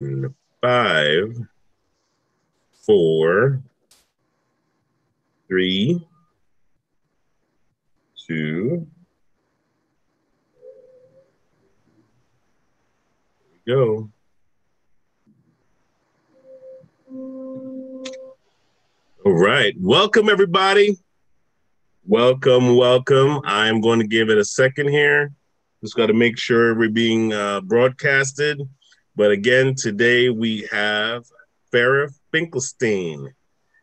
5, 4, 3, 2, go. All right. Welcome, everybody. Welcome. I'm going to give it a second here. Just got to make sure we're being broadcasted. But again, today we have Farah Finkelstein,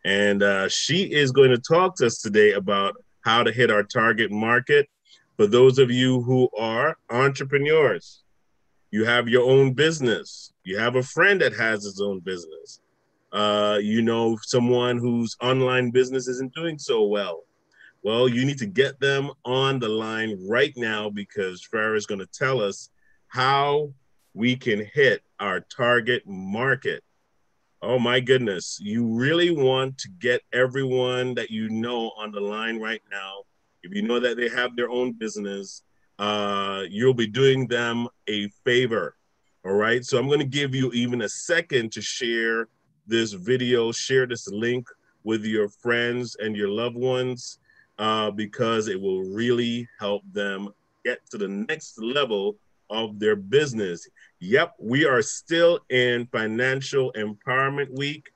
and she is going to talk to us today about how to hit our target market. For those of you who are entrepreneurs, you have your own business, you have a friend that has his own business, you know someone whose online business isn't doing so well. Well, you need to get them on the line right now because Farah is going to tell us how we can hit our target market. Oh my goodness. You really want to get everyone that you know on the line right now. If you know that they have their own business, you'll be doing them a favor. All right. So I'm going to give you even a second to share this video, share this link with your friends and your loved ones, because it will really help them get to the next level of their business. Yep, we are still in Financial Empowerment Week.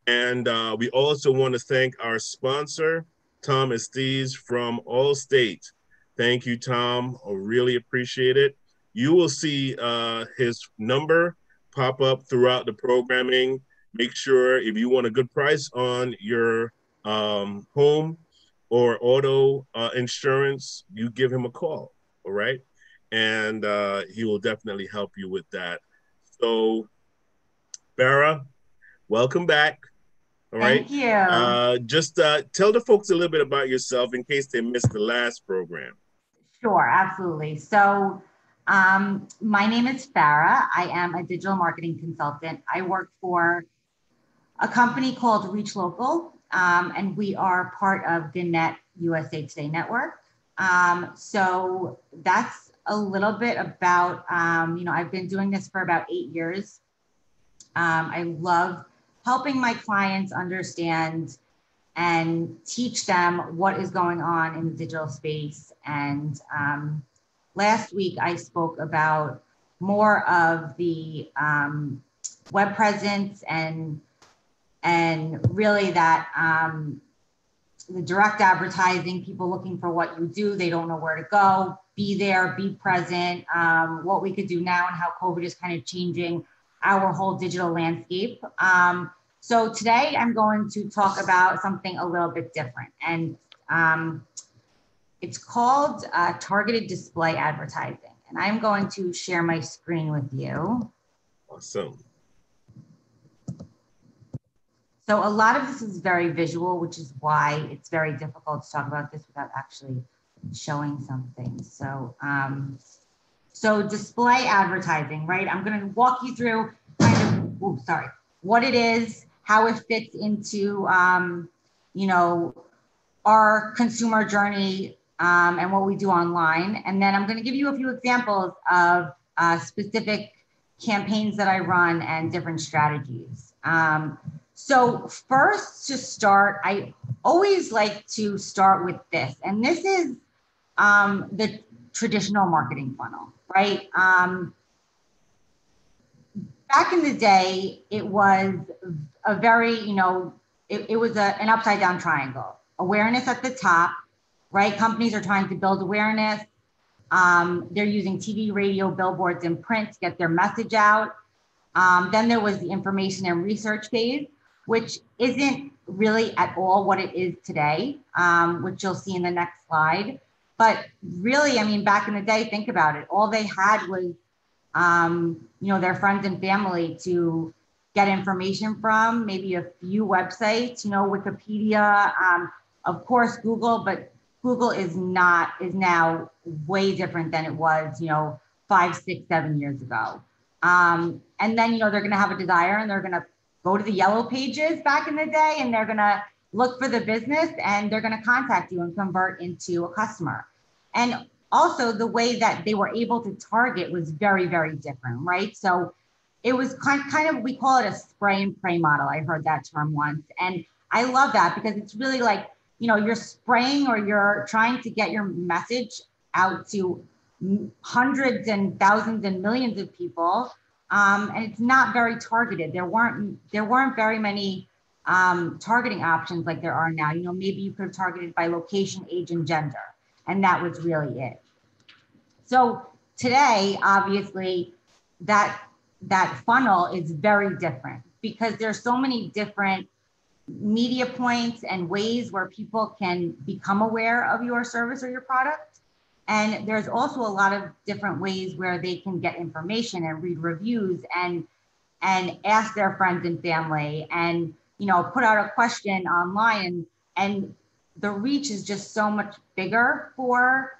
And we also want to thank our sponsor, Tom Estes from Allstate. Thank you, Tom. I really appreciate it. You will see his number pop up throughout the programming. Make sure if you want a good price on your home or auto insurance, you give him a call. All right. And he will definitely help you with that. So, Farah, welcome back. All right. Thank you. Just tell the folks a little bit about yourself in case they missed the last program. Sure, absolutely. So, my name is Fara. I am a digital marketing consultant. I work for a company called Reach Local, and we are part of the Net USA Today network. So that's a little bit about, I've been doing this for about 8 years. I love helping my clients understand and teach them what is going on in the digital space. And last week, I spoke about more of the web presence and really that the direct advertising, people looking for what you do, they don't know where to go, be there, be present, what we could do now and how COVID is kind of changing our whole digital landscape. So today I'm going to talk about something a little bit different, and it's called targeted display advertising. And I'm going to share my screen with you. Awesome. So a lot of this is very visual, which is why it's very difficult to talk about this without actually showing something. So display advertising, right? I'm going to walk you through what it is, how it fits into, our consumer journey and what we do online. And then I'm going to give you a few examples of specific campaigns that I run and different strategies. So first to start, I always like to start with this, and this is the traditional marketing funnel, right? Back in the day, it was a very, it was an upside down triangle. Awareness at the top, right? Companies are trying to build awareness. They're using TV, radio, billboards, and print to get their message out. Then there was the information and research phase, which isn't really at all what it is today, which you'll see in the next slide. But really, I mean, back in the day, think about it. All they had was, their friends and family to get information from, maybe a few websites, Wikipedia, of course, Google, but Google is now way different than it was, 5, 6, 7 years ago. And then, they're going to have a desire and they're going to go to the yellow pages back in the day, and they're going to look for the business and they're going to contact you and convert into a customer. And also the way that they were able to target was very, very different, right? So it was kind of, we call it a spray and pray model. I heard that term once. And I love that because it's really like, you're spraying or you're trying to get your message out to hundreds and thousands and millions of people. And it's not very targeted. There weren't very many targeting options like there are now. Maybe you could have targeted by location, age, and gender. And that was really it. So today, obviously, that funnel is very different because there's so many different media points and ways where people can become aware of your service or your product. And there's also a lot of different ways where they can get information and read reviews and ask their friends and family and, put out a question online. And the reach is just so much bigger for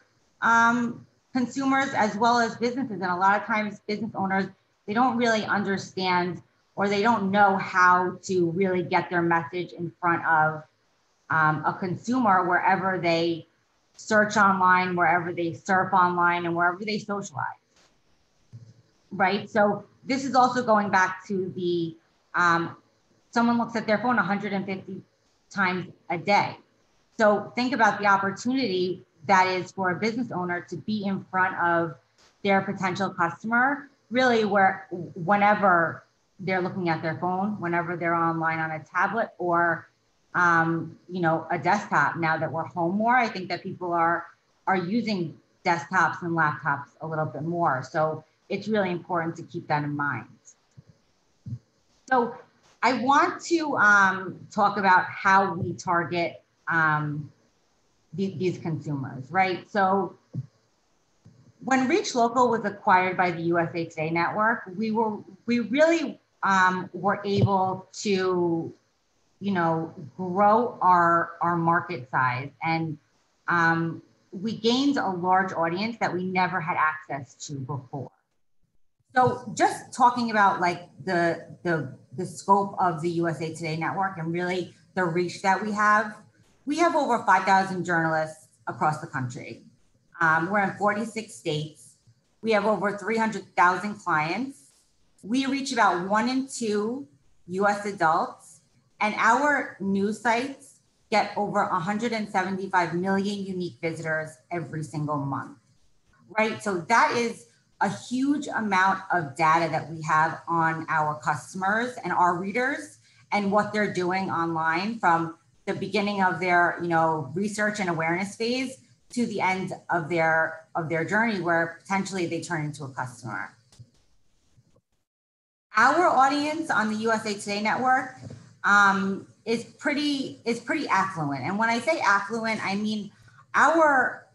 consumers as well as businesses. And a lot of times business owners, they don't really understand or they don't know how to really get their message in front of a consumer wherever they search online, wherever they surf online, and wherever they socialize, right? So this is also going back to the, someone looks at their phone 150 times a day. So think about the opportunity that is for a business owner to be in front of their potential customer, really whenever they're looking at their phone, whenever they're online on a tablet or a desktop. Now that we're home more, I think that people are using desktops and laptops a little bit more. So it's really important to keep that in mind. So I want to talk about how we target these consumers, right? So when Reach Local was acquired by the USA Today Network, we really were able to, grow our market size, and we gained a large audience that we never had access to before. So just talking about like the scope of the USA Today Network and really the reach that we have over 5,000 journalists across the country. We're in 46 states. We have over 300,000 clients. We reach about 1 in 2 US adults, and our news sites get over 175 million unique visitors every single month, right? So that is a huge amount of data that we have on our customers and our readers and what they're doing online from the beginning of their, research and awareness phase to the end of their journey where potentially they turn into a customer. Our audience on the USA Today Network is pretty affluent. And when I say affluent, I mean our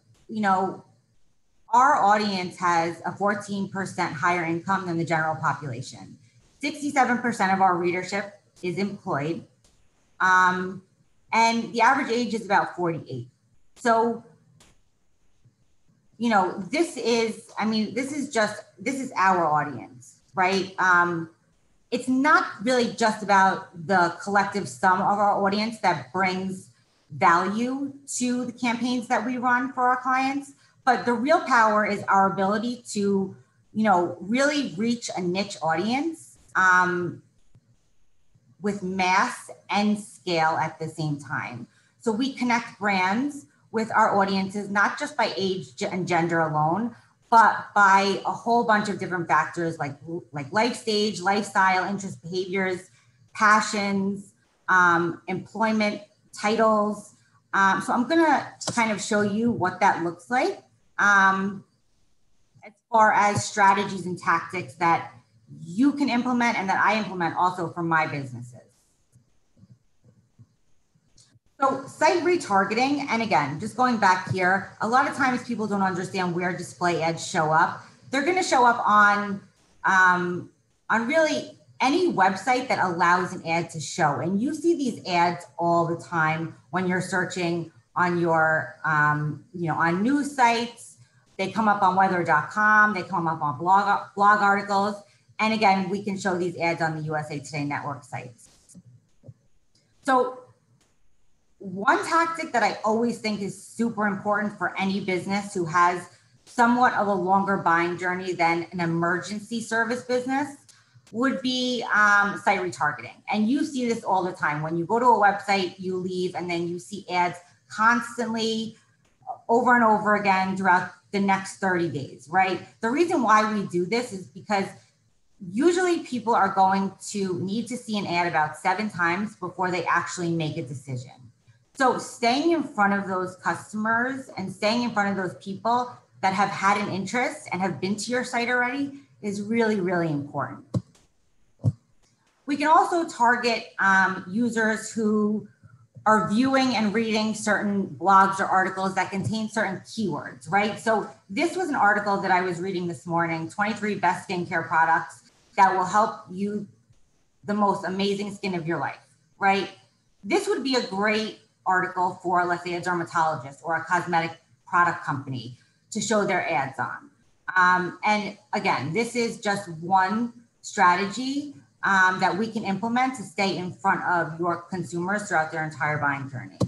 audience has a 14% higher income than the general population. 67% of our readership is employed. And the average age is about 48. So, this is our audience, right? It's not really just about the collective sum of our audience that brings value to the campaigns that we run for our clients, but the real power is our ability to, really reach a niche audience with mass and scale at the same time. So we connect brands with our audiences, not just by age and gender alone, but by a whole bunch of different factors like life stage, lifestyle, interest, behaviors, passions, employment, titles. So I'm gonna kind of show you what that looks like as far as strategies and tactics that you can implement and that I implement also for my businesses. So site retargeting, and again, just going back here, a lot of times people don't understand where display ads show up. They're going to show up on really any website that allows an ad to show. And you see these ads all the time when you're searching on your, on news sites. They come up on weather.com. They come up on blog articles. And again, we can show these ads on the USA Today Network sites. So one tactic that I always think is super important for any business who has somewhat of a longer buying journey than an emergency service business, would be site retargeting. And you see this all the time. When you go to a website, you leave and then you see ads constantly over and over again throughout the next 30 days, right? The reason why we do this is because usually people are going to need to see an ad about 7 times before they actually make a decision. So staying in front of those customers and staying in front of those people that have had an interest and have been to your site already is really, really important. We can also target users who are viewing and reading certain blogs or articles that contain certain keywords, right? So this was an article that I was reading this morning, 23 best skincare products that will help you the most amazing skin of your life, right? This would be a great article for, let's say, a dermatologist or a cosmetic product company to show their ads on. And again, this is just one strategy that we can implement to stay in front of your consumers throughout their entire buying journey.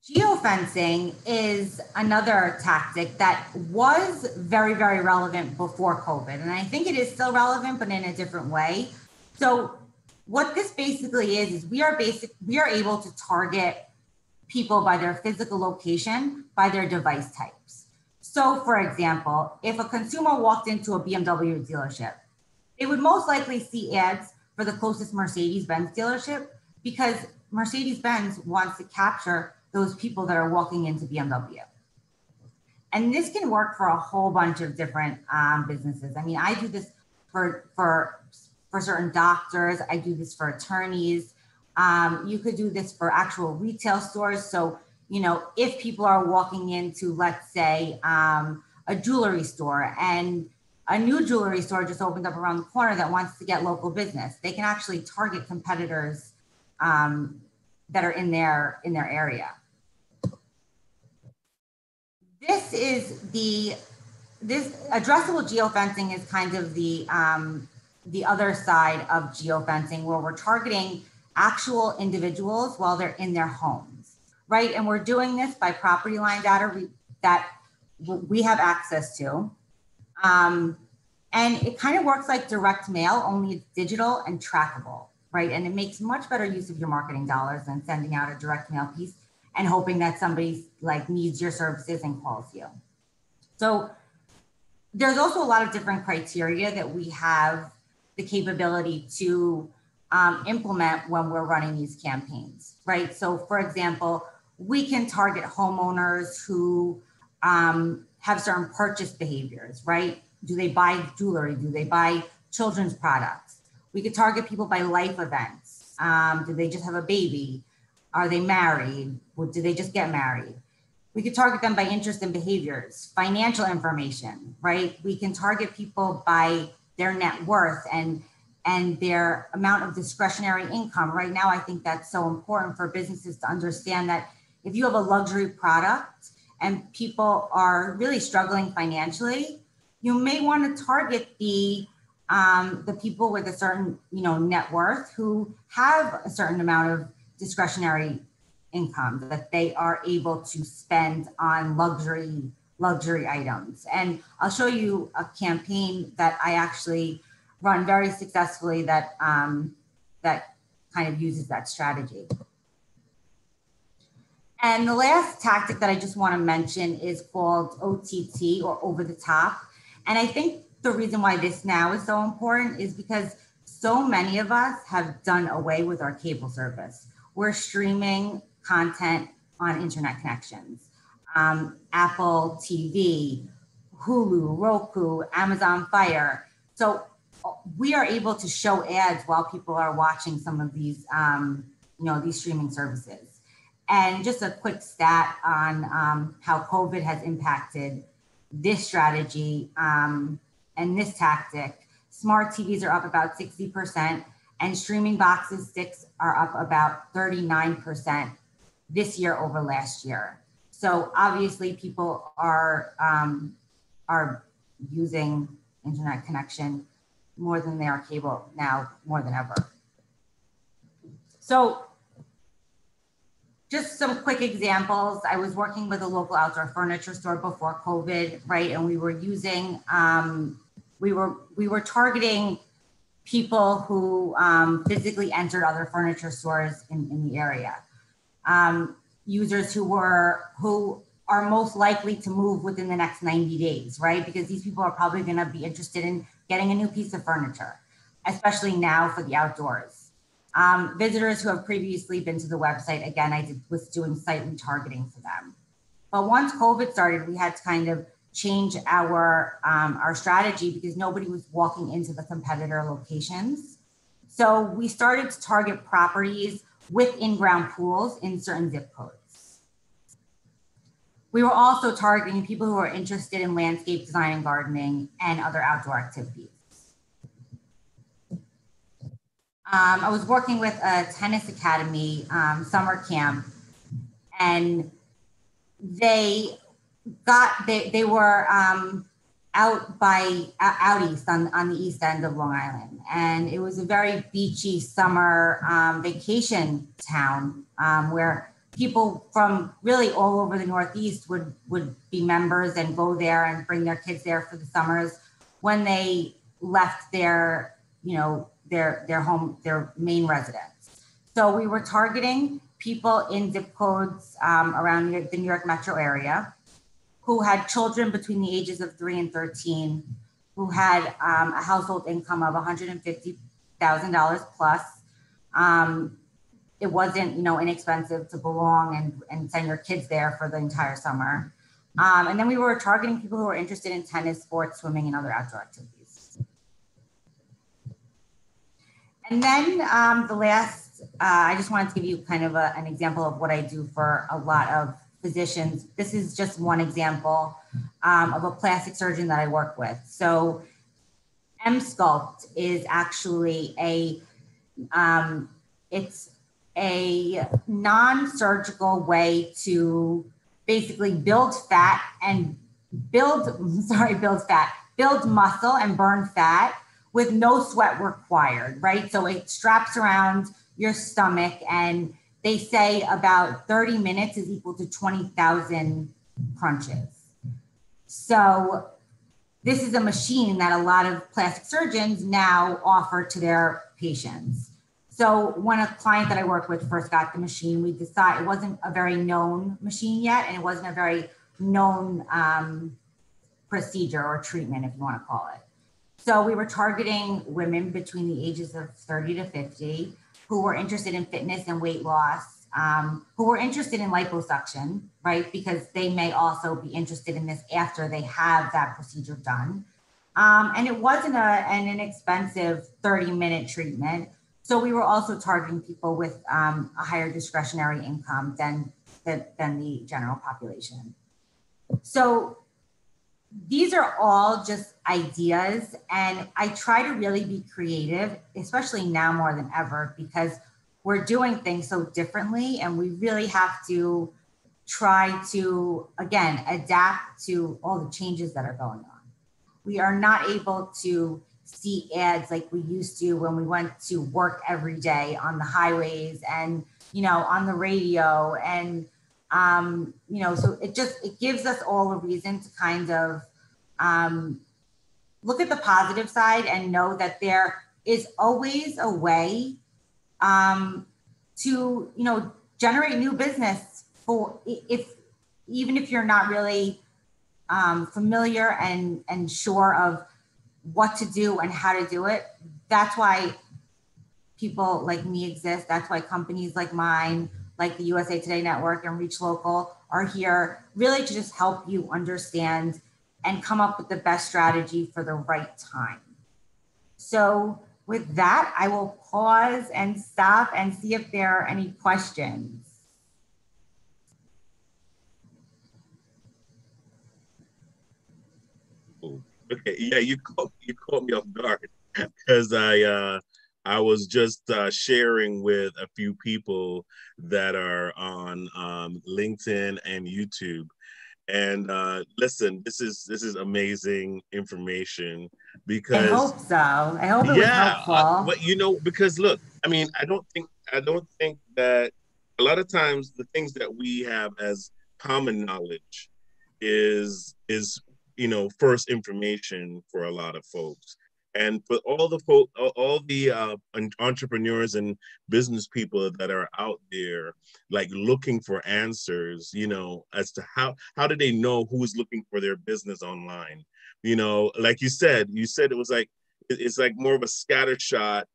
Geofencing is another tactic that was very, very relevant before COVID. And I think it is still relevant, but in a different way. So what this basically is we are able to target people by their physical location, by their device types. So for example, if a consumer walked into a BMW dealership, they would most likely see ads for the closest Mercedes-Benz dealership because Mercedes-Benz wants to capture those people that are walking into BMW. And this can work for a whole bunch of different businesses. I mean, I do this for certain doctors. I do this for attorneys. You could do this for actual retail stores. So, you know, if people are walking into, let's say, a jewelry store and a new jewelry store just opened up around the corner that wants to get local business, they can actually target competitors that are in their area. This addressable geofencing is kind of the other side of geofencing, where we're targeting actual individuals while they're in their homes, right? And we're doing this by property line data that we have access to. And it kind of works like direct mail, only it's digital and trackable, right? And it makes much better use of your marketing dollars than sending out a direct mail piece and hoping that somebody like needs your services and calls you. So there's also a lot of different criteria that we have the capability to implement when we're running these campaigns, right? So for example, we can target homeowners who have certain purchase behaviors, right? Do they buy jewelry? Do they buy children's products? We could target people by life events. Do they just have a baby? Are they married? Or do they just get married? We could target them by interest and behaviors, financial information, right? We can target people by their net worth and their amount of discretionary income. Right now, I think that's so important for businesses to understand that if you have a luxury product and people are really struggling financially, you may want to target the people with a certain, net worth who have a certain amount of discretionary income that they are able to spend on luxury items. And I'll show you a campaign that I actually run very successfully that that kind of uses that strategy. And the last tactic that I just want to mention is called OTT, or over the top. And I think the reason why this now is so important is because so many of us have done away with our cable service. We're streaming content on internet connections. Apple TV, Hulu, Roku, Amazon Fire. So we are able to show ads while people are watching some of these, these streaming services. And just a quick stat on how COVID has impacted this strategy and this tactic. Smart TVs are up about 60%, and streaming boxes sticks are up about 39% this year over last year. So obviously people are using internet connection more than they are cable now, more than ever. So just some quick examples. I was working with a local outdoor furniture store before COVID, right? And we were using we were targeting people who physically entered other furniture stores in the area. Users who are most likely to move within the next 90 days, right? Because these people are probably going to be interested in getting a new piece of furniture, especially now for the outdoors. Visitors who have previously been to the website, again, was doing site retargeting for them. But once COVID started, we had to kind of change our strategy because nobody was walking into the competitor locations. So we started to target properties with in-ground pools in certain zip codes. We were also targeting people who are interested in landscape design and gardening and other outdoor activities. I was working with a tennis academy summer camp, and they were out east on the east end of Long Island, and it was a very beachy summer vacation town where people from really all over the Northeast would be members and go there and bring their kids there for the summers when they left their home, their main residence. So we were targeting people in zip codes around the New York metro area who had children between the ages of 3 and 13, who had a household income of $150,000 plus. It wasn't, inexpensive to belong and send your kids there for the entire summer. And then we were targeting people who were interested in tennis, sports, swimming, and other outdoor activities. And then the last, I just wanted to give you kind of an example of what I do for a lot of physicians. This is just one example of a plastic surgeon that I work with. So M-Sculpt is actually it's a non-surgical way to basically build muscle and burn fat with no sweat required, right? So it straps around your stomach, and they say about 30 minutes is equal to 20,000 crunches. So this is a machine that a lot of plastic surgeons now offer to their patients. So when a client that I work with first got the machine, we decided it wasn't a very known machine yet, and it wasn't a very known procedure or treatment, if you want to call it. So we were targeting women between the ages of 30 to 50 who were interested in fitness and weight loss, who were interested in liposuction, right? Because they may also be interested in this after they have that procedure done. And it wasn't an inexpensive 30-minute treatment. So we were also targeting people with a higher discretionary income than the general population. So these are all just ideas, and I try to really be creative, especially now more than ever, because we're doing things so differently, and we really have to try to, again, adapt to all the changes that are going on. We are not able to see ads like we used to when we went to work every day on the highways and, on the radio. And, so it gives us all a reason to kind of look at the positive side and know that there is always a way to, generate new business even if you're not really familiar and sure of what to do and how to do it. That's why people like me exist. That's why companies like mine, like the USA Today Network and Reach Local, are here really to just help you understand and come up with the best strategy for the right time. So with that, I will pause and stop and see if there are any questions. Okay, yeah, you caught me off guard because I was just sharing with a few people that are on LinkedIn and YouTube. And listen, this is amazing information because I hope so. I hope it was helpful. but because look, I mean, I don't think that a lot of times the things that we have as common knowledge is first information for a lot of folks. And for all the entrepreneurs and business people that are out there, like looking for answers, as to how do they know who is looking for their business online? Like you said it was like it's like more of a scatter shot.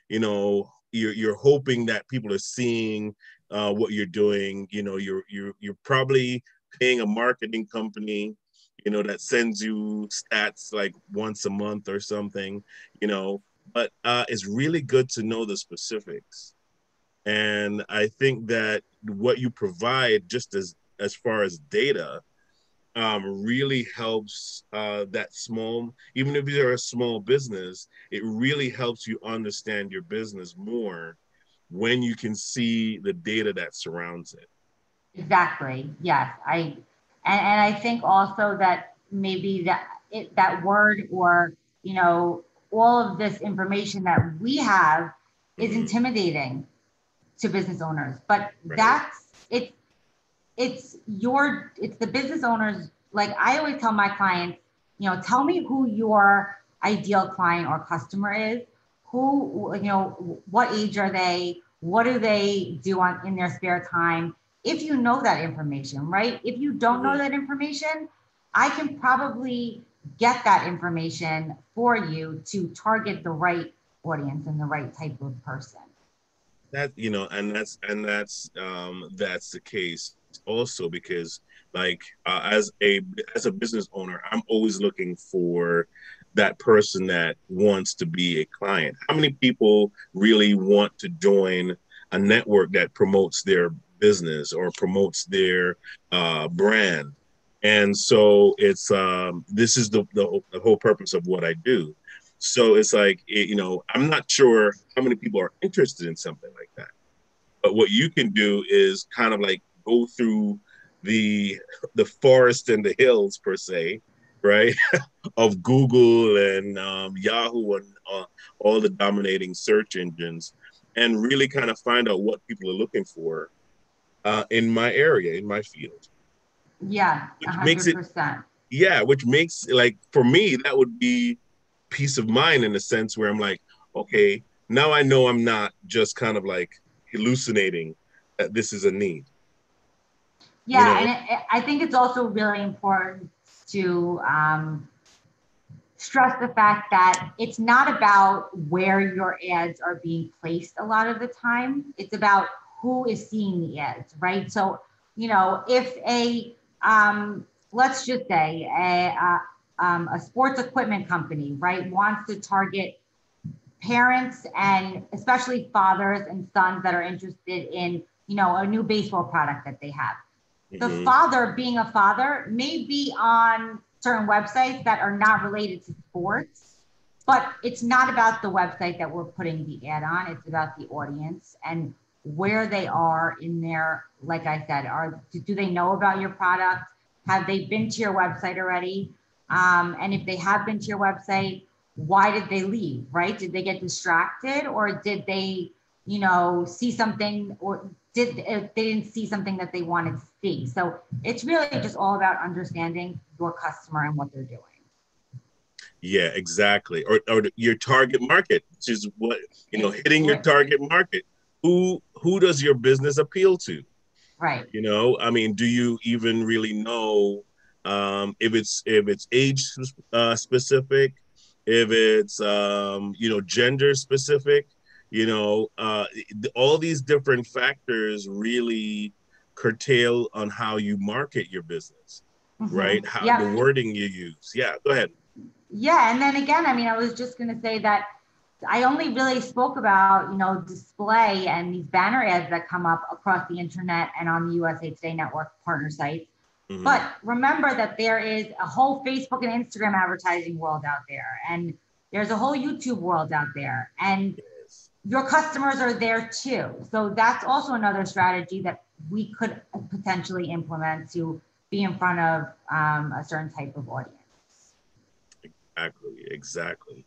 You're hoping that people are seeing what you're doing. You're probably paying a marketing company that sends you stats like once a month or something, but it's really good to know the specifics. And I think that what you provide, just as far as data, really helps that small, even if you're a small business, it really helps you understand your business more when you can see the data that surrounds it. Exactly. Yes. And I think also that maybe that word, or, you know, all of this information that we have is Mm-hmm. intimidating to business owners. But Right. that's it. It's the business owners. Like I always tell my clients, tell me who your ideal client or customer is. Who, what age are they? What do they do in their spare time? If you know that information, right? If you don't know Mm-hmm. that information, I can probably get that information for you to target the right audience and the right type of person. And that's the case also, because like as a business owner, I'm always looking for that person that wants to be a client. How many people really want to join a network that promotes their business or promotes their brand? And so this is the whole purpose of what I do. So it's like, I'm not sure how many people are interested in something like that. But what you can do is kind of like go through the the forest and the hills per se, right? Of Google and Yahoo and all the dominating search engines, and really kind of find out what people are looking for in my area, in my field, Yeah, a which makes hundred it, percent. yeah, which makes, like, for me, that would be peace of mind, in a sense where I'm like, okay, now I know I'm not just kind of like hallucinating that this is a need, you Yeah, know? and I think it's also really important to stress the fact that it's not about where your ads are being placed a lot of the time. It's about who is seeing the ads, right? So, if let's just say a sports equipment company, right, wants to target parents and especially fathers and sons that are interested in, a new baseball product that they have. The Mm-hmm. father, being a father, may be on certain websites that are not related to sports, but it's not about the website that we're putting the ad on. It's about the audience and where they are in their, like I said, do they know about your product? Have they been to your website already? And if they have been to your website, why did they leave, right? Did they get distracted, or did they, see something, or they didn't see something that they wanted to see? So it's really just all about understanding your customer and what they're doing. Yeah, exactly. Or your target market, which is what, hitting your target market. Who does your business appeal to? Right. I mean, do you even really know if it's age specific, if it's gender specific? All these different factors really curtail on how you market your business, right? How the Yep. wording you use. Yeah, go ahead. Yeah. And then again, I mean, I was just going to say that I only really spoke about, display and these banner ads that come up across the internet and on the USA Today Network partner sites. Mm-hmm. But remember that there is a whole Facebook and Instagram advertising world out there, and there's a whole YouTube world out there, and Yes. your customers are there too. So that's also another strategy that we could potentially implement to be in front of a certain type of audience. Exactly, exactly.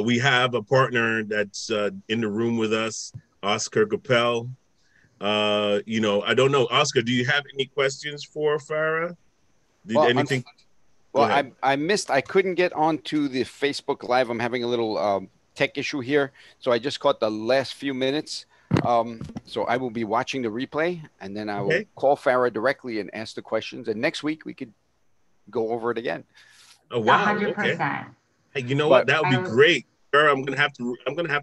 We have a partner that's in the room with us, Oscar Capel. I don't know, Oscar. Do you have any questions for Farah? Did Well, anything? Go Well, ahead. I missed. I couldn't get onto the Facebook Live. I'm having a little tech issue here, so I just caught the last few minutes. So I will be watching the replay, and then I will Okay. call Farah directly and ask the questions. And next week we could go over it again. Oh A wow. hundred Okay. percent. Hey, you know what? But That would be I great. Sure, I'm gonna have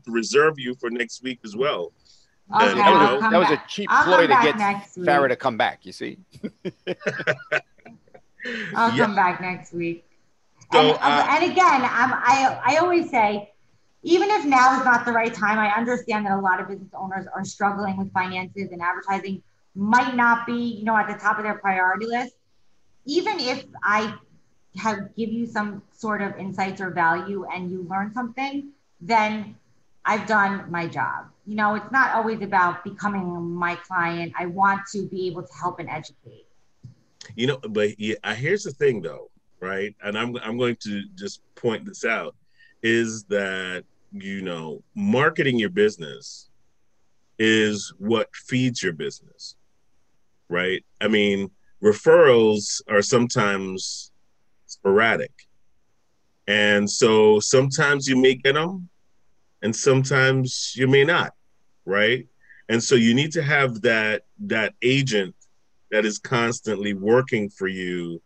to reserve you for next week as well. okay. see, You I'll know, that come was a back. cheap I'll ploy come to back get next Farah week. to come back. You see? I'll yeah. come back next week. So And again, I always say, even if now is not the right time, I understand that a lot of business owners are struggling with finances and advertising might not be, at the top of their priority list. Even if I give you some sort of insights or value and you learn something, then I've done my job. It's not always about becoming my client. I want to be able to help and educate. but yeah, here's the thing though, right? And I'm going to just point this out is that marketing your business is what feeds your business, right? I mean, referrals are sometimes sporadic. And so sometimes you may get them and sometimes you may not, right? And so you need to have that agent that is constantly working for you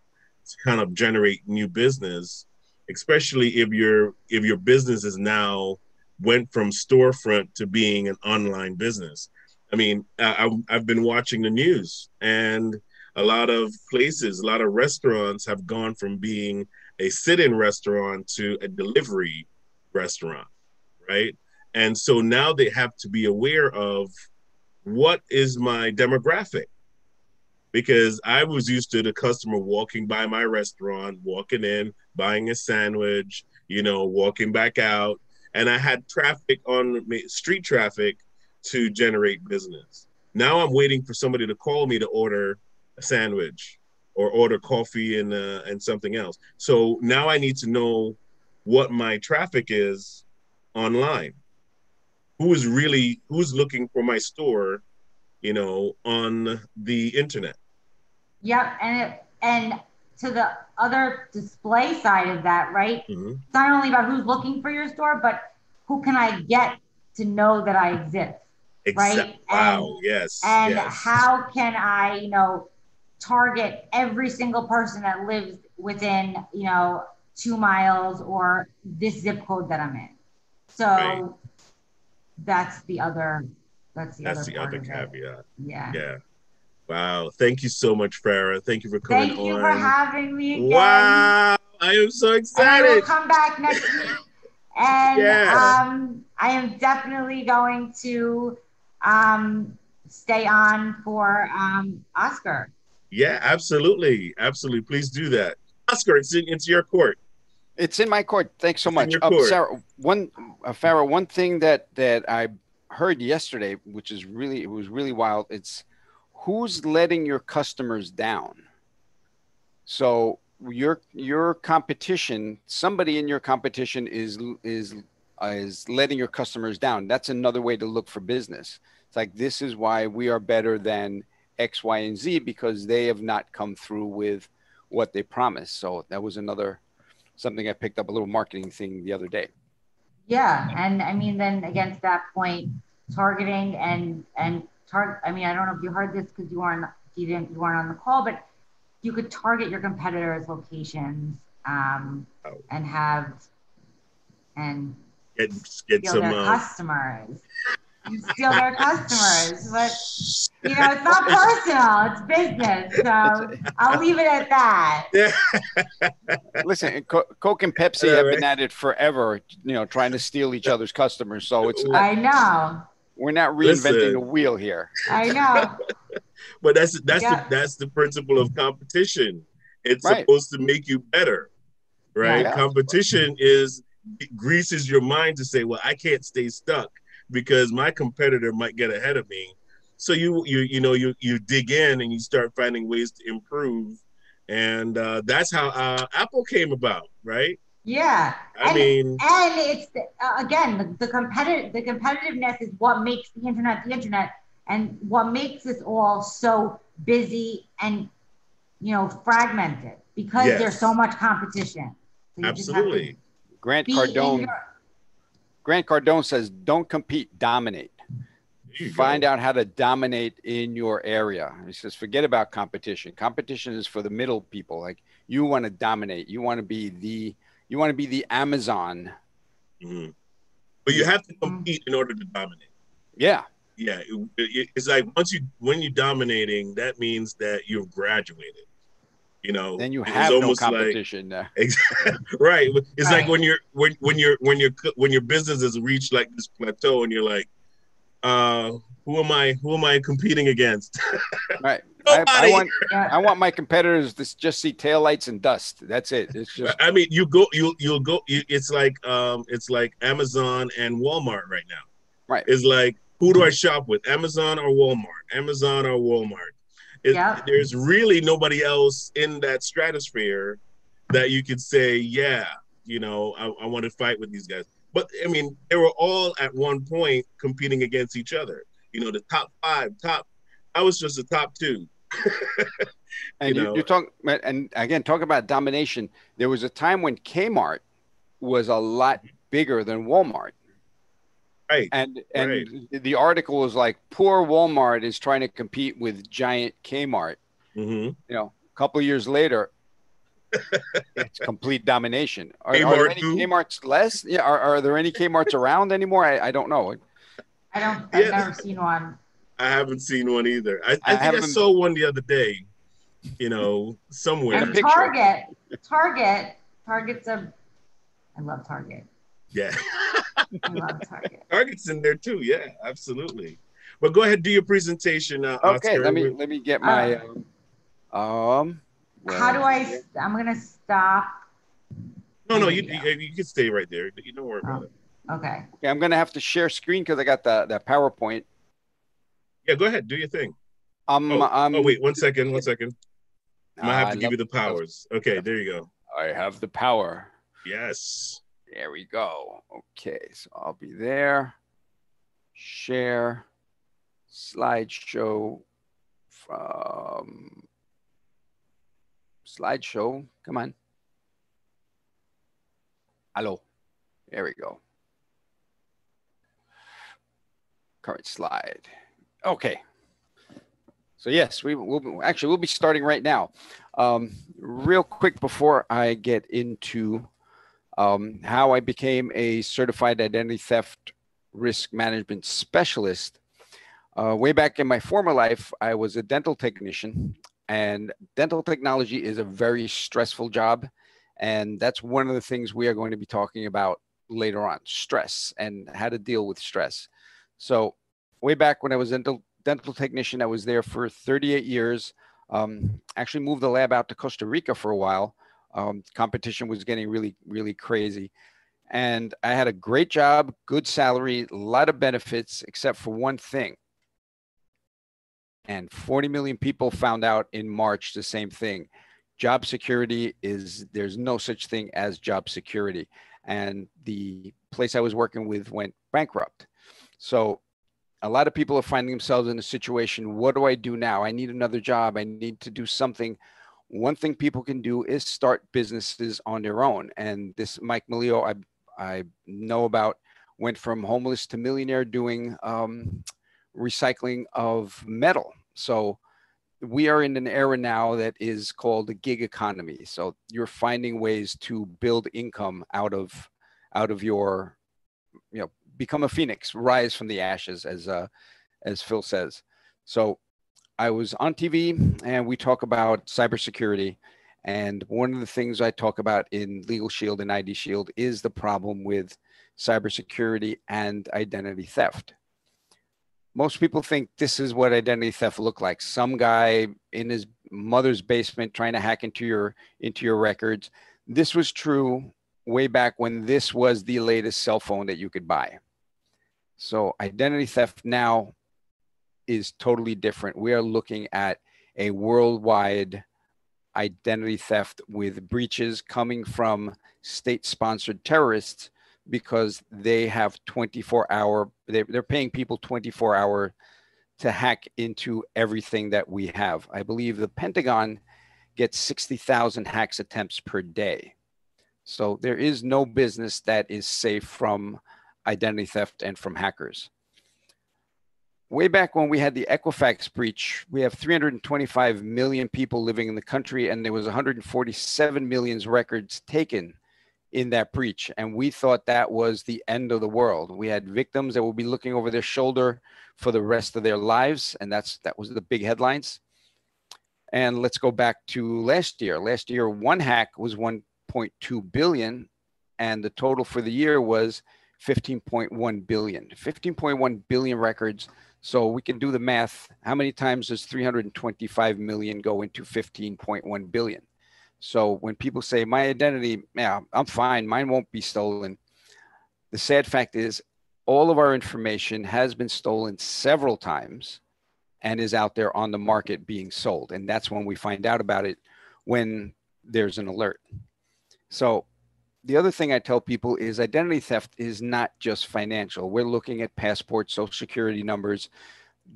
to kind of generate new business, especially if your business is now went from storefront to being an online business. I mean, I've been watching the news, and a lot of places, a lot of restaurants have gone from being a sit-in restaurant to a delivery restaurant, right? And so now they have to be aware of what is my demographic, because I was used to the customer walking by my restaurant, walking in, buying a sandwich, walking back out. And I had traffic on street traffic to generate business. Now I'm waiting for somebody to call me to order a sandwich or order coffee and something else. So now I need to know what my traffic is online. Who's looking for my store, on the internet. Yep, and to the other display side of that, right? Mm-hmm. It's not only about who's looking for your store, but who can I get to know that I exist, Exact. right? And Wow. Yes. and Yes. how can I, target every single person that lives within, 2 miles or this zip code that I'm in. Right. So that's the other that's the That's other the part other of it. caveat. Yeah. Yeah. Wow. Thank you so much, Farah. Thank you for coming Thank you for on. having me again. Wow. I am so And I will excited. come back next week. And Yeah. I am definitely going to stay on for Oscar. Yeah. Absolutely. Absolutely. Please do that. Oscar, it's your court. It's in my court. Thanks so It's in much. your court. Sarah, Farah, one thing that I heard yesterday, which is really, it was really wild. It's who's letting your customers down. So your competition, somebody in your competition is letting your customers down. That's another way to look for business. It's like, this is why we are better than X, Y, and Z, because they have not come through with what they promised. So that was another something I picked up, a little marketing thing the other day. Yeah, and I mean, then against that point, targeting and target. I mean, I don't know if you heard this because you weren't on the call, but you could target your competitors' locations Oh, and have and get get steal some. their customers. You steal their customers, but it's not personal; it's business. It's So I'll leave it at that. Yeah. listen, Coke and Pepsi All have right. been at it forever, trying to steal each other's customers. So it's not, I know. we're not reinventing the Listen, wheel here. I know. but that's the Yep. that's the principle of competition. It's Right. supposed to make you better, right? Yes. Yeah. Competition is greases your mind to say, well, I can't stay stuck because my competitor might get ahead of me. So you dig in and you start finding ways to improve, and that's how Apple came about, right? Yeah, I mean, and it's again the competitiveness is what makes the internet, and what makes us all so busy and fragmented. because there's so Yes, much competition. So you just have to absolutely. Grant be in Cardone. your Grant Cardone says, "Don't compete, dominate. There you Find go. out how to dominate in your area." He says, "Forget about competition. Competition is for the middle people. Like you want to dominate. You want to be the Amazon." Mhm. But you You know, have to compete in order to dominate. yeah. Yeah, it's like once you when you're dominating, that means that you've graduated. You know, Then you it's have no almost like competition. right. It's like right. when your business has reached like this plateau, and you're like, uh, who am I competing against? Right. Nobody. Yeah. I want my competitors to just see taillights and dust. That's it. It's just I mean, you'll go. It's like Amazon and Walmart right now. right. Is like, who do I shop with? Amazon or Walmart? Amazon or Walmart? Yep. There's really nobody else in that stratosphere that you could say, yeah, I want to fight with these guys. But I mean, they were all at one point competing against each other. The top five, top. I was just the top two. you And you know, talk and again talk about domination. There was a time when Kmart was a lot bigger than Walmart. right, right. And the article was like, poor Walmart is trying to compete with giant Kmart. Mm-hmm. A couple of years later, it's complete domination. Are there Kmart any who? Kmart's less? Yeah, are there any Kmart's around anymore? I don't know. I've Yeah, never seen one. I haven't seen one either. I I think I haven't saw one the other day. in a And Somewhere. picture. Target's a, I love Target. Yeah. I love Target. Target's in there too. Yeah, absolutely. But go ahead, do your presentation, Okay, Oscar. let me get Uh, my where how are do we I, here? I'm going to stop No, my no, video. you can stay right there. You don't worry about Oh, it. okay. Okay, I'm gonna have to share screen because I got the PowerPoint. Yeah, go ahead, do your thing. Oh, I'm wait, 1 second, 1 second. I might have I to give love you the powers. Okay, there you go. I have the power. Yes. There we go. Okay, so I'll be there. Share slideshow from slideshow. Come on. Hello. There we go. Current slide. Okay. So yes, we'll be starting right now. Real quick before I get into how I became a certified identity theft risk management specialist. Way back in my former life, I was a dental technician, and dental technology is a very stressful job. And that's one of the things we are going to be talking about later on, stress and how to deal with stress. So way back when I was a dental technician, I was there for 38 years. Actually moved the lab out to Costa Rica for a while. Competition was getting really, really crazy. And I had a great job, good salary, a lot of benefits, except for one thing. And 40 million people found out in March the same thing. Job security there's no such thing as job security. And the place I was working with went bankrupt. So a lot of people are finding themselves in a situation. What do I do now? I need another job. I need to do something. One thing people can do is start businesses on their own. And this Mike Malio, I know about, went from homeless to millionaire doing recycling of metal. So we are in an era now that is called the gig economy. So you're finding ways to build income out of your, become a phoenix, rise from the ashes, as Phil says. So I was on TV and we talk about cybersecurity. And one of the things I talk about in Legal Shield and ID Shield is the problem with cybersecurity and identity theft. Most people think this is what identity theft looked like. Some guy in his mother's basement trying to hack into your records. This was true way back when this was the latest cell phone that you could buy. So identity theft now is totally different. We are looking at a worldwide identity theft with breaches coming from state-sponsored terrorists because they have 24-hour, they're paying people 24-hour to hack into everything that we have. I believe the Pentagon gets 60,000 hacks attempts per day. So there is no business that is safe from identity theft and from hackers. Way back when we had the Equifax breach, we have 325 million people living in the country, and there was 147 million records taken in that breach. And we thought that was the end of the world. We had victims that would be looking over their shoulder for the rest of their lives. And that was the big headlines. And let's go back to last year. Last year, one hack was 1.2 billion. And the total for the year was 15.1 billion. 15.1 billion records. So we can do the math. How many times does 325 million go into 15.1 billion? So when people say my identity, yeah, I'm fine, mine won't be stolen. The sad fact is all of our information has been stolen several times and is out there on the market being sold. And that's when we find out about it, when there's an alert. So the other thing I tell people is identity theft is not just financial. We're looking at passports, social security numbers,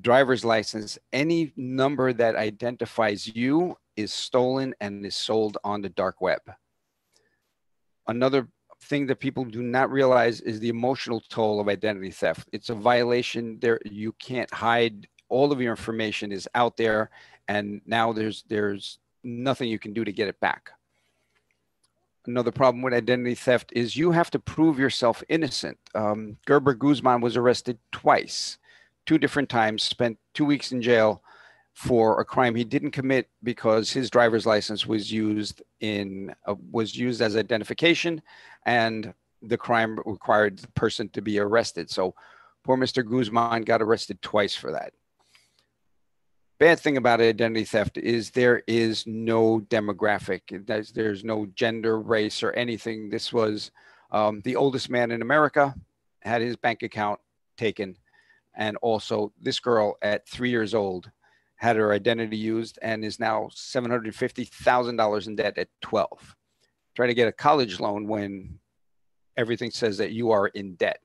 driver's license. Any number that identifies you is stolen and is sold on the dark web. Another thing that people do not realize is the emotional toll of identity theft. It's a violation. There, you can't hide. All of your information is out there, and now there's nothing you can do to get it back. Another problem with identity theft is you have to prove yourself innocent. Gerber Guzman was arrested twice, 2 different times, spent 2 weeks in jail for a crime he didn't commit because his driver's license was used as identification, and the crime required the person to be arrested. So poor Mr. Guzman got arrested twice for that. Bad thing about identity theft is there is no demographic. There's no gender, race, or anything. This was the oldest man in America, had his bank account taken. And also this girl at 3 years old had her identity used and is now $750,000 in debt at 12. Try to get a college loan when everything says that you are in debt.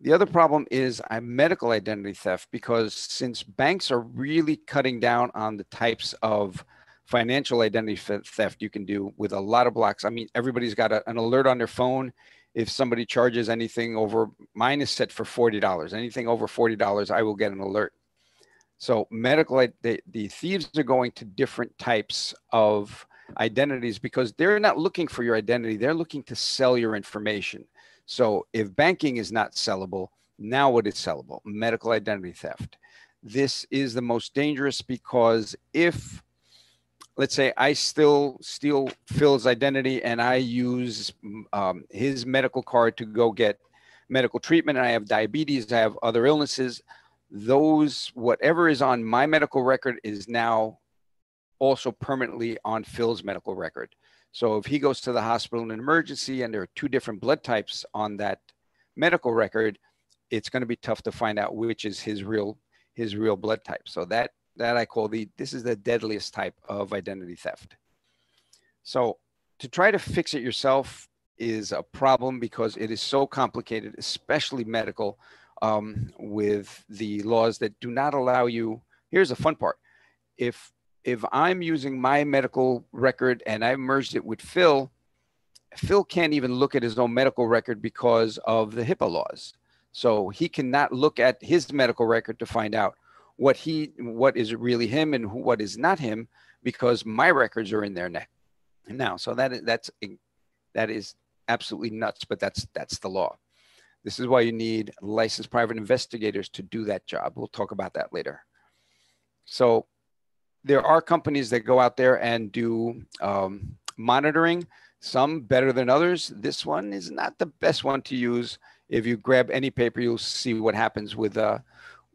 The other problem is medical identity theft, because since banks are really cutting down on the types of financial identity theft you can do with a lot of blocks. I mean, everybody's got an alert on their phone. If somebody charges anything over, mine is set for $40. Anything over $40, I will get an alert. So the thieves are going to different types of identities because they're not looking for your identity. They're looking to sell your information. So if banking is not sellable, now what is sellable? Medical identity theft. This is the most dangerous because if, let's say, I still steal Phil's identity and I use his medical card to go get medical treatment, and I have diabetes, I have other illnesses, whatever is on my medical record is now also permanently on Phil's medical record. So if he goes to the hospital in an emergency and there are 2 different blood types on that medical record, it's going to be tough to find out which is his real blood type. So that I call this is the deadliest type of identity theft. So to try to fix it yourself is a problem because it is so complicated, especially medical, with the laws that do not allow you. Here's the fun part. If I'm using my medical record and I merged it with Phil can't even look at his own medical record because of the HIPAA laws. So he cannot look at his medical record to find out what is really him and what is not him, because my records are in there now. So that is absolutely nuts, but that's the law. This is why you need licensed private investigators to do that job. We'll talk about that later. So there are companies that go out there and do monitoring, some better than others. This one is not the best one to use. If you grab any paper, you'll see what happens with the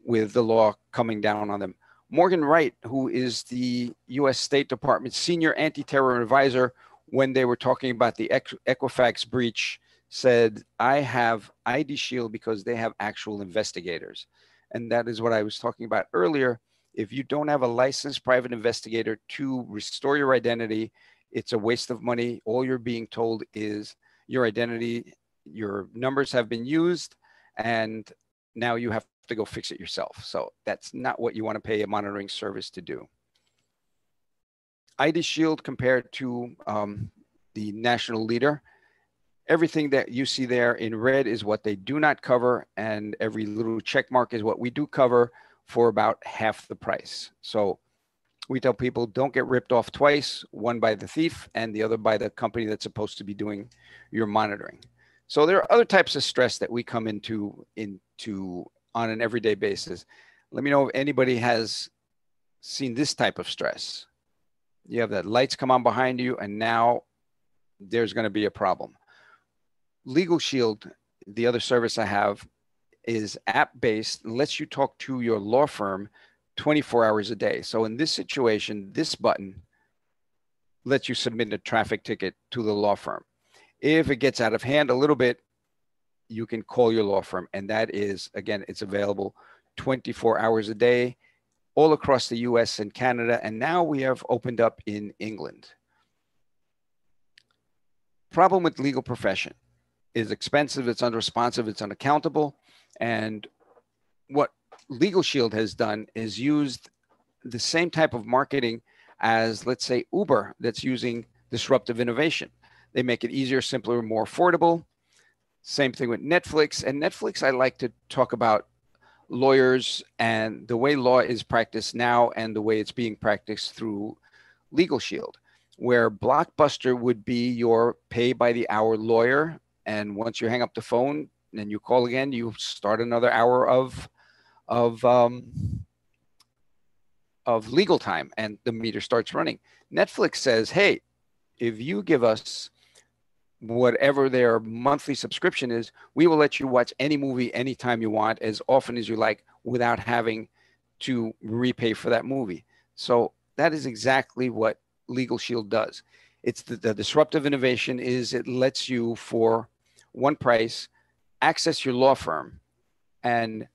law coming down on them. Morgan Wright, who is the U.S. State Department senior anti-terror advisor, when they were talking about the Equifax breach, said, I have ID Shield because they have actual investigators. And that is what I was talking about earlier. If you don't have a licensed private investigator to restore your identity, it's a waste of money. All you're being told is your identity, your numbers have been used, and now you have to go fix it yourself. So that's not what you want to pay a monitoring service to do. ID Shield compared to the national leader. Everything that you see there in red is what they do not cover, and every little check mark is what we do cover for about half the price. So we tell people don't get ripped off twice, one by the thief and the other by the company that's supposed to be doing your monitoring. So there are other types of stress that we come into on an everyday basis. Let me know if anybody has seen this type of stress. You have that lights come on behind you, and now there's going to be a problem. Legal Shield, the other service I have, is app-based, lets you talk to your law firm 24 hours a day. So in this situation, this button lets you submit a traffic ticket to the law firm. If it gets out of hand a little bit, you can call your law firm. And that is, again, it's available 24 hours a day all across the US and Canada. And now we have opened up in England. Problem with legal profession is expensive, it's unresponsive, it's unaccountable. And what Legal Shield has done is used the same type of marketing as, let's say, Uber, that's using disruptive innovation. They make it easier, simpler, more affordable. Same thing with Netflix. And Netflix, I like to talk about lawyers and the way law is practiced now and the way it's being practiced through Legal Shield, where Blockbuster would be your pay by the hour lawyer. And once you hang up the phone and you call again, you start another hour of legal time, and the meter starts running. Netflix says, hey, if you give us whatever their monthly subscription is, we will let you watch any movie anytime you want, as often as you like, without having to repay for that movie. So that is exactly what Legal Shield does. It's the disruptive innovation is it lets you, for one price, access your law firm and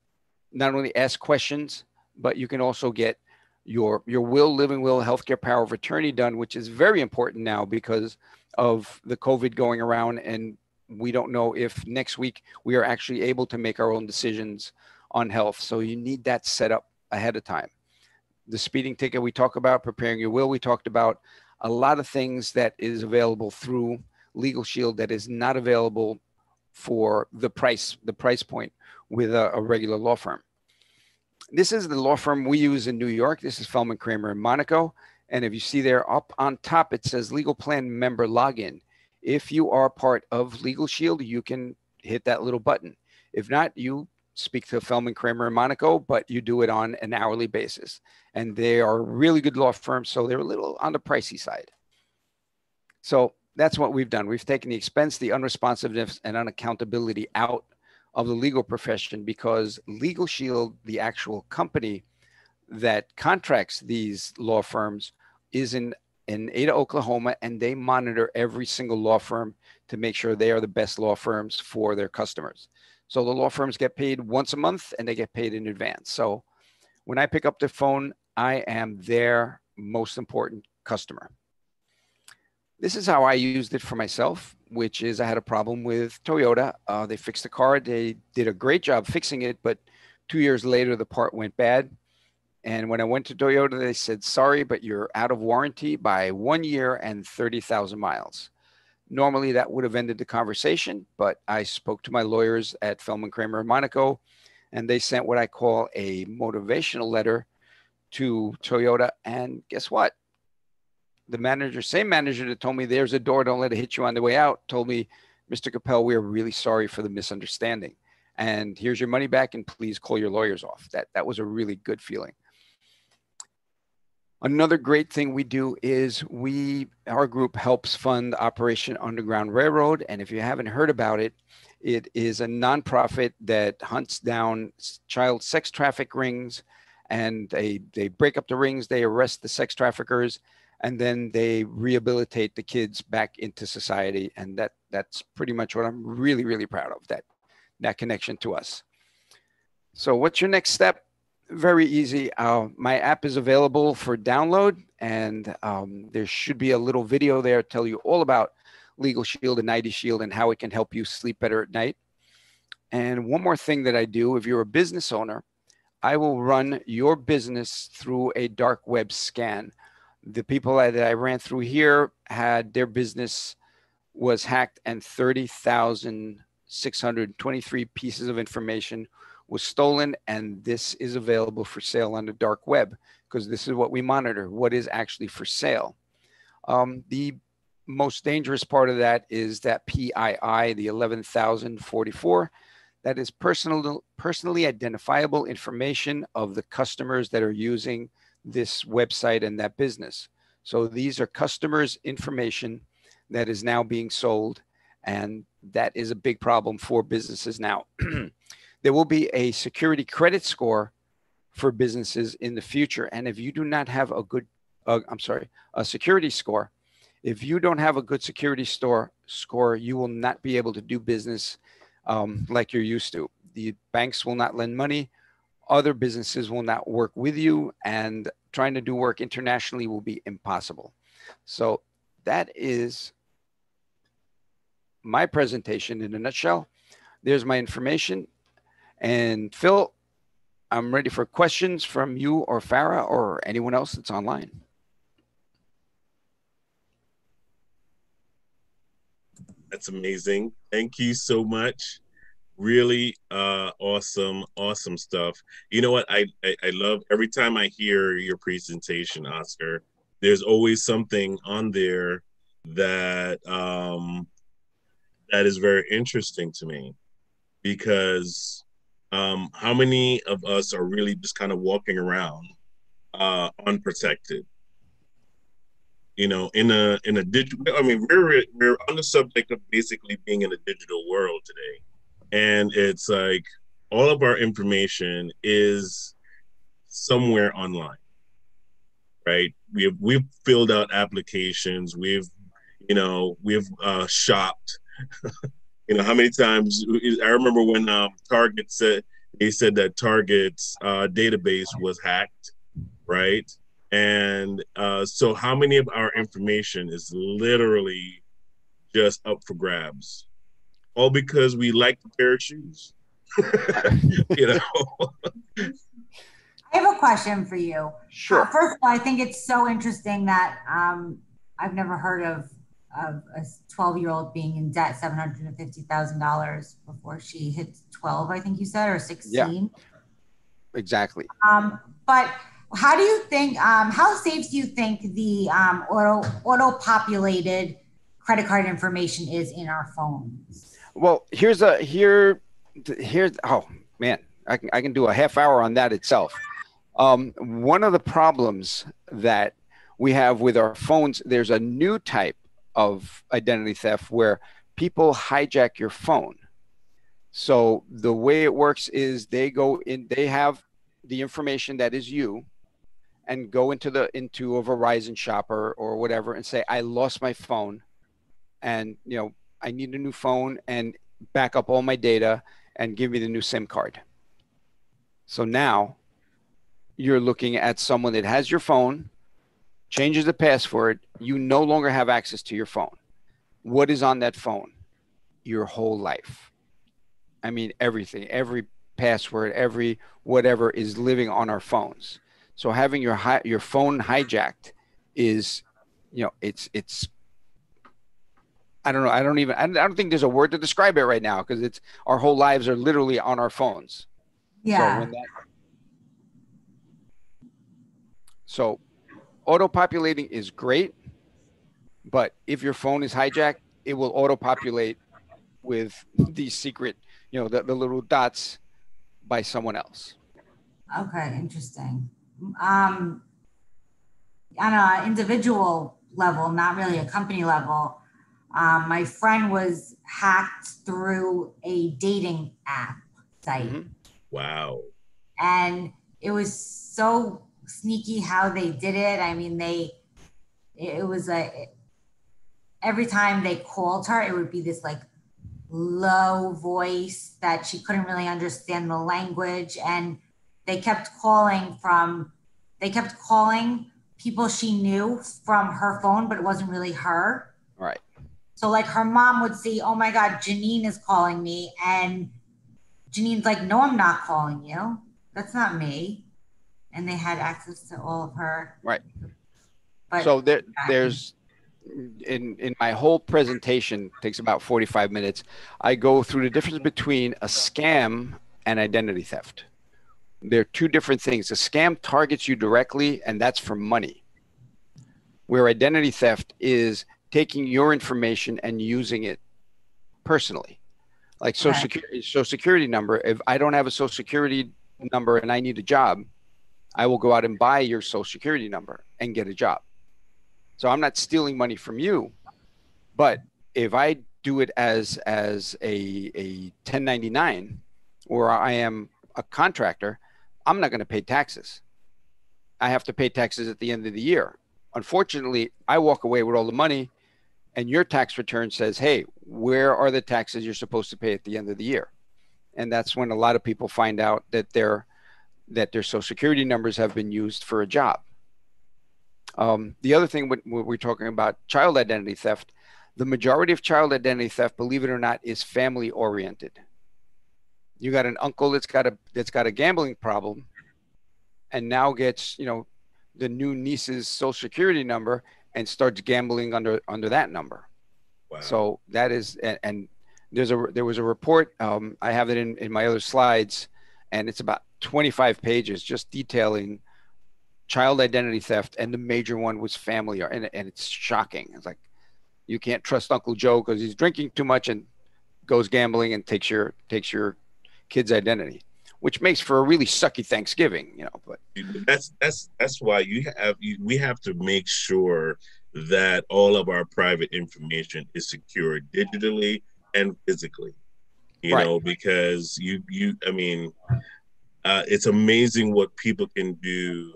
not only ask questions, but you can also get your will, living will, healthcare power of attorney done, which is very important now because of the COVID going around. And we don't know if next week we are actually able to make our own decisions on health. So you need that set up ahead of time. The speeding ticket we talk about, preparing your will, we talked about a lot of things that is available through Legal Shield that is not available for the price point with a regular law firm. This is the law firm we use in New York. This is Feldman Kramer in Monaco. And if you see there up on top, it says Legal Plan Member Login. If you are part of Legal Shield, you can hit that little button. If not, you speak to Feldman Kramer in Monaco, but you do it on an hourly basis. And they are really good law firms, so they're a little on the pricey side. So that's what we've done. We've taken the expense, the unresponsiveness, and unaccountability out of the legal profession, because Legal Shield, the actual company that contracts these law firms, is in Ada, Oklahoma, and they monitor every single law firm to make sure they are the best law firms for their customers. So the law firms get paid once a month and they get paid in advance. So when I pick up the phone, I am their most important customer. This is how I used it for myself, which is I had a problem with Toyota. They fixed the car. They did a great job fixing it, but 2 years later, the part went bad. And when I went to Toyota, they said, sorry, but you're out of warranty by 1 year and 30,000 miles. Normally, that would have ended the conversation, but I spoke to my lawyers at Feldman Kramer in Monaco, and they sent what I call a motivational letter to Toyota. And guess what? The manager, same manager that told me there's a door, don't let it hit you on the way out, told me, Mr. Capel, we are really sorry for the misunderstanding. And here's your money back, and please call your lawyers off. That was a really good feeling. Another great thing we do is our group helps fund Operation Underground Railroad. And if you haven't heard about it, it is a nonprofit that hunts down child sex traffic rings, and they break up the rings, they arrest the sex traffickers, and then they rehabilitate the kids back into society. And that's pretty much what I'm really, really proud of, that connection to us. So what's your next step? Very easy. My app is available for download, and there should be a little video there to tell you all about Legal Shield and ID Shield and how it can help you sleep better at night. And one more thing that I do, if you're a business owner, I will run your business through a dark web scan. The people that I ran through here had their business was hacked and 30,623 pieces of information was stolen. And this is available for sale on the dark web because this is what we monitor, what is actually for sale. The most dangerous part of that is that PII, the 11,044, that is personally identifiable information of the customers that are using this website and that business. So these are customers' information that is now being sold, and that is a big problem for businesses now. There will be a security credit score for businesses in the future, and if you do not have a good, a security score, if you don't have a good security score, you will not be able to do business like you're used to. The banks will not lend money. Other businesses will not work with you, and trying to do work internationally will be impossible. So that is my presentation in a nutshell. There's my information. And Phil, I'm ready for questions from you or Fara or anyone else that's online. That's amazing. Thank you so much. Really awesome stuff. You know what, I love every time I hear your presentation, Oscar. There's always something on there that that is very interesting to me, because how many of us are really just kind of walking around unprotected, you know, in a digital, I mean, we're on the subject of basically being in a digital world today. And it's like all of our information is somewhere online, right? We've filled out applications, we've shopped. You know, how many times I remember when Target said, they said that Target's database was hacked, right? And so how many of our information is literally just up for grabs, all because we like the pair of shoes? You know. I have a question for you. Sure. First of all, I think it's so interesting that I've never heard of a 12-year-old being in debt $750,000 before she hit 12, I think you said, or 16. Yeah, exactly. But how do you think, how safe do you think the auto-populated credit card information is in our phones? Well, here's oh man, I can do a half hour on that itself. One of the problems that we have with our phones, there's a new type of identity theft where people hijack your phone. So the way it works is they go in, they have the information that is you, and go into a Verizon shopper or whatever and say, I lost my phone, and I need a new phone, and back up all my data and give me the new SIM card. So now you're looking at someone that has your phone, changes the password, you no longer have access to your phone. What is on that phone? Your whole life. I mean, everything, every password, every whatever is living on our phones. So having your phone hijacked is, it's I don't know. I don't think there's a word to describe it right now, because it's our whole lives are literally on our phones. Yeah. So auto-populating is great, but if your phone is hijacked, it will auto-populate with these secret, the little dots by someone else. Okay, interesting. On an individual level, not really a company level, my friend was hacked through a dating app site. Mm-hmm. Wow. And it was so sneaky how they did it. I mean, it was every time they called her, it would be this like low voice that she couldn't really understand the language. And they kept calling people she knew from her phone, but it wasn't really her. Right. So like her mom would see, oh my God, Janine is calling me. And Janine's like, no, I'm not calling you. That's not me. And they had access to all of her. Right. But So there's in my whole presentation, takes about 45 minutes. I go through the difference between a scam and identity theft. They're two different things. A scam targets you directly, and that's for money. Where identity theft is taking your information and using it personally. Like social security number. If I don't have a social security number and I need a job, I will go out and buy your social security number and get a job. So I'm not stealing money from you, but if I do it as a 1099, or I am a contractor, I'm not going to pay taxes. I have to pay taxes at the end of the year. Unfortunately, I walk away with all the money, and your tax return says, hey, where are the taxes you're supposed to pay at the end of the year? And that's when a lot of people find out that their social security numbers have been used for a job. The other thing when we're talking about child identity theft, the majority of child identity theft, believe it or not, is family oriented. You got an uncle that's got a gambling problem, and now gets the new niece's social security number and starts gambling under that number. Wow. So that is, and there was a report. I have it in my other slides, and it's about 25 pages just detailing child identity theft, and the major one was family, and it's shocking. It's like, you can't trust Uncle Joe because he's drinking too much and goes gambling and takes your kid's identity, which makes for a really sucky Thanksgiving, But that's why we have to make sure that all of our private information is secure digitally and physically, because it's amazing what people can do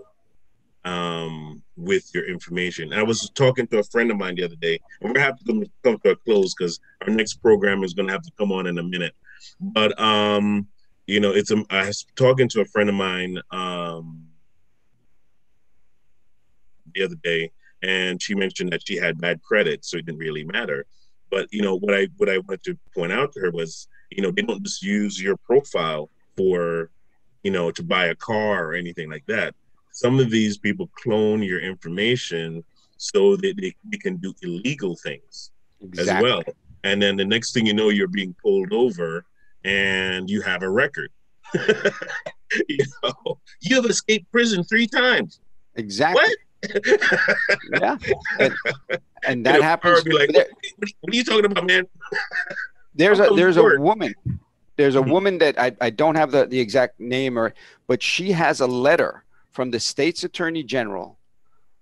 with your information. I was talking to a friend of mine the other day, and we're going to have to come to a close because our next program is going to have to come on in a minute. But I was talking to a friend of mine the other day, and she mentioned that she had bad credit, so it didn't really matter. But what I wanted to point out to her was, they don't just use your profile for, to buy a car or anything like that. Some of these people clone your information so that they can do illegal things as well. And then the next thing you know, you're being pulled over and you have a record. You have escaped prison 3 times. Exactly. What? Yeah. And that happens. Be like, what are you talking about, man? There's a woman. There's a woman that I don't have the exact name, but she has a letter from the state's attorney general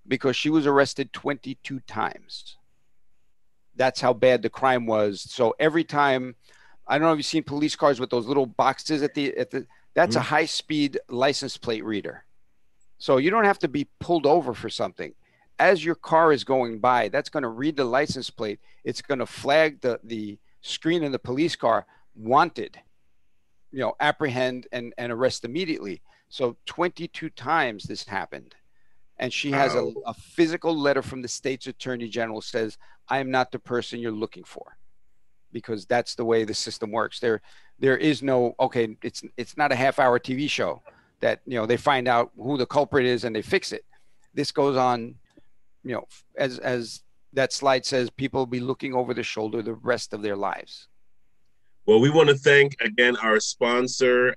because she was arrested 22 times. That's how bad the crime was. So every time, I don't know if you've seen police cars with those little boxes at the that's a high-speed license plate reader. So you don't have to be pulled over for something. As your car is going by, that's going to read the license plate. It's going to flag the screen in the police car, wanted, apprehend and arrest immediately. So 22 times this happened. And she has a physical letter from the state's attorney general says, I am not the person you're looking for, because that's the way the system works. There is no, okay, it's not a half-hour TV show that, they find out who the culprit is and they fix it. This goes on, as that slide says, people will be looking over their shoulder the rest of their lives. Well, we want to thank again our sponsor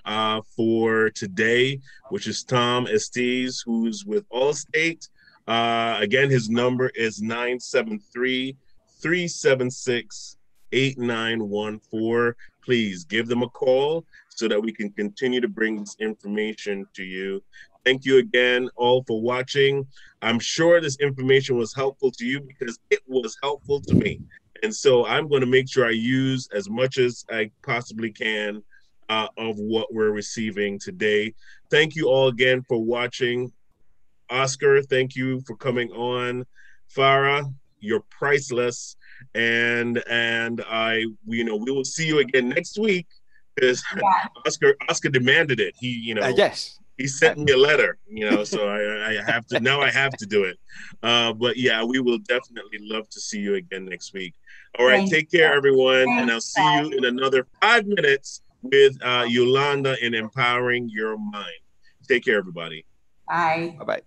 for today, which is Tom Estes, who's with Allstate. Again, his number is 973-376-8914. Please give them a call so that we can continue to bring this information to you. Thank you again all for watching. I'm sure this information was helpful to you because it was helpful to me. And so I'm going to make sure I use as much as I possibly can of what we're receiving today. Thank you all again for watching. Oscar, thank you for coming on. Fara, you're priceless. And we will see you again next week because Oscar demanded it. He, yes. He sent me a letter, so I have to, now I have to do it. But yeah, we will definitely love to see you again next week. All right, take care, everyone. And I'll see you in another 5 minutes with Yolanda in Empowering Your Mind. Take care, everybody. Bye. Bye-bye.